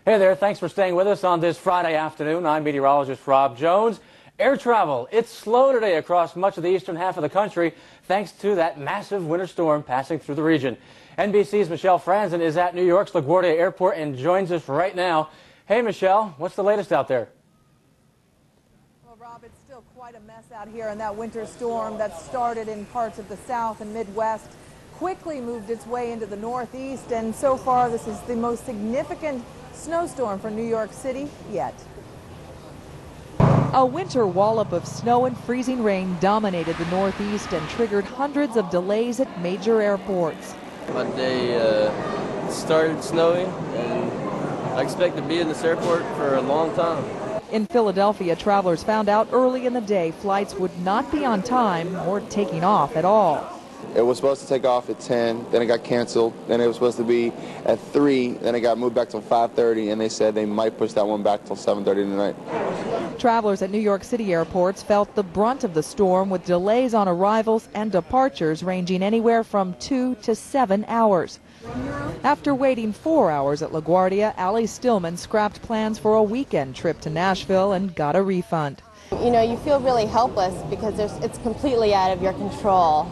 Hey there, thanks for staying with us on this Friday afternoon. I'm meteorologist Rob Jones. Air travel, it's slow today across much of the eastern half of the country thanks to that massive winter storm passing through the region. NBC's Michelle Franzen is at New York's LaGuardia Airport and joins us right now. Hey Michelle, what's the latest out there? Well, Rob, it's still quite a mess out here, and that winter storm that started in parts of the South and Midwest quickly moved its way into the Northeast, and so far this is the most significant snowstorm for New York City yet. A winter wallop of snow and freezing rain dominated the Northeast and triggered hundreds of delays at major airports. Monday started snowing, and I expect to be in this airport for a long time. In Philadelphia, travelers found out early in the day flights would not be on time or taking off at all. It was supposed to take off at 10, then it got canceled. Then it was supposed to be at 3, then it got moved back till 5:30, and they said they might push that one back till 7:30 tonight. Travelers at New York City airports felt the brunt of the storm, with delays on arrivals and departures ranging anywhere from 2 to 7 hours. After waiting 4 hours at LaGuardia, Allie Stillman scrapped plans for a weekend trip to Nashville and got a refund. You know, you feel really helpless because it's completely out of your control.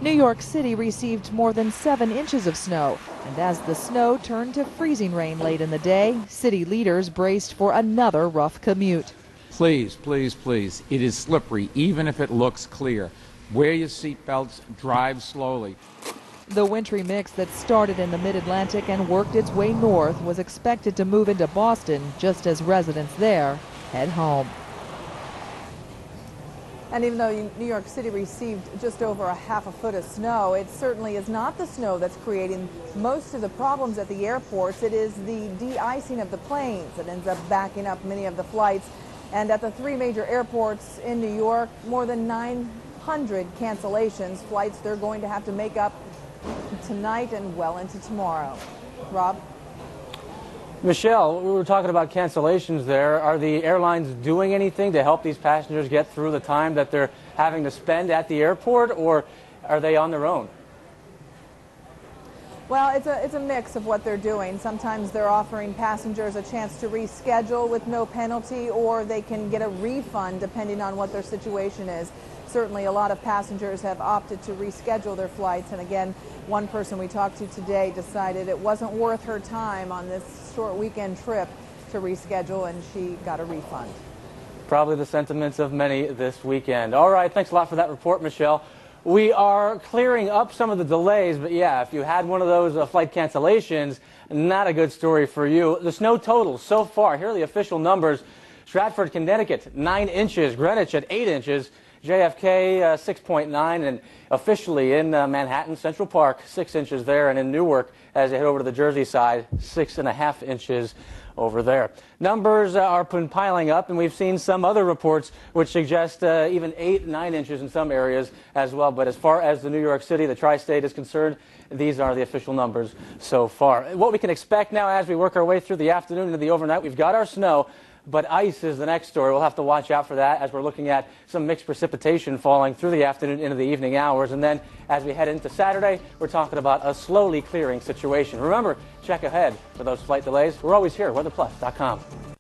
New York City received more than 7 inches of snow, and as the snow turned to freezing rain late in the day, city leaders braced for another rough commute. Please, please, please, it is slippery even if it looks clear. Wear your seatbelts, drive slowly. The wintry mix that started in the mid-Atlantic and worked its way north was expected to move into Boston just as residents there head home. And even though New York City received just over a half a foot of snow, it certainly is not the snow that's creating most of the problems at the airports. It is the de-icing of the planes that ends up backing up many of the flights. And at the 3 major airports in New York, more than 900 cancellations, flights they're going to have to make up tonight and well into tomorrow. Rob? Michelle, we were talking about cancellations there. Are the airlines doing anything to help these passengers get through the time that they're having to spend at the airport, or are they on their own? Well, it's a mix of what they're doing. Sometimes they're offering passengers a chance to reschedule with no penalty, or they can get a refund depending on what their situation is. Certainly a lot of passengers have opted to reschedule their flights, and again, one person we talked to today decided it wasn't worth her time on this short weekend trip to reschedule, and she got a refund. Probably the sentiments of many this weekend. All right, thanks a lot for that report, Michelle. We are clearing up some of the delays, but yeah, if you had one of those flight cancellations, not a good story for you. The snow totals so far, here are the official numbers. Stratford, Connecticut, 9 inches. Greenwich at 8 inches. JFK, 6.9, and officially in Manhattan, Central Park, 6 inches there, and in Newark, as you head over to the Jersey side, 6.5 inches over there. Numbers are piling up, and we've seen some other reports which suggest even 8, 9 inches in some areas as well. But as far as the New York City, the tri-state is concerned, these are the official numbers so far. What we can expect now as we work our way through the afternoon into the overnight, we've got our snow. But ice is the next story. We'll have to watch out for that as we're looking at some mixed precipitation falling through the afternoon into the evening hours. And then as we head into Saturday, we're talking about a slowly clearing situation. Remember, check ahead for those flight delays. We're always here at weatherplus.com.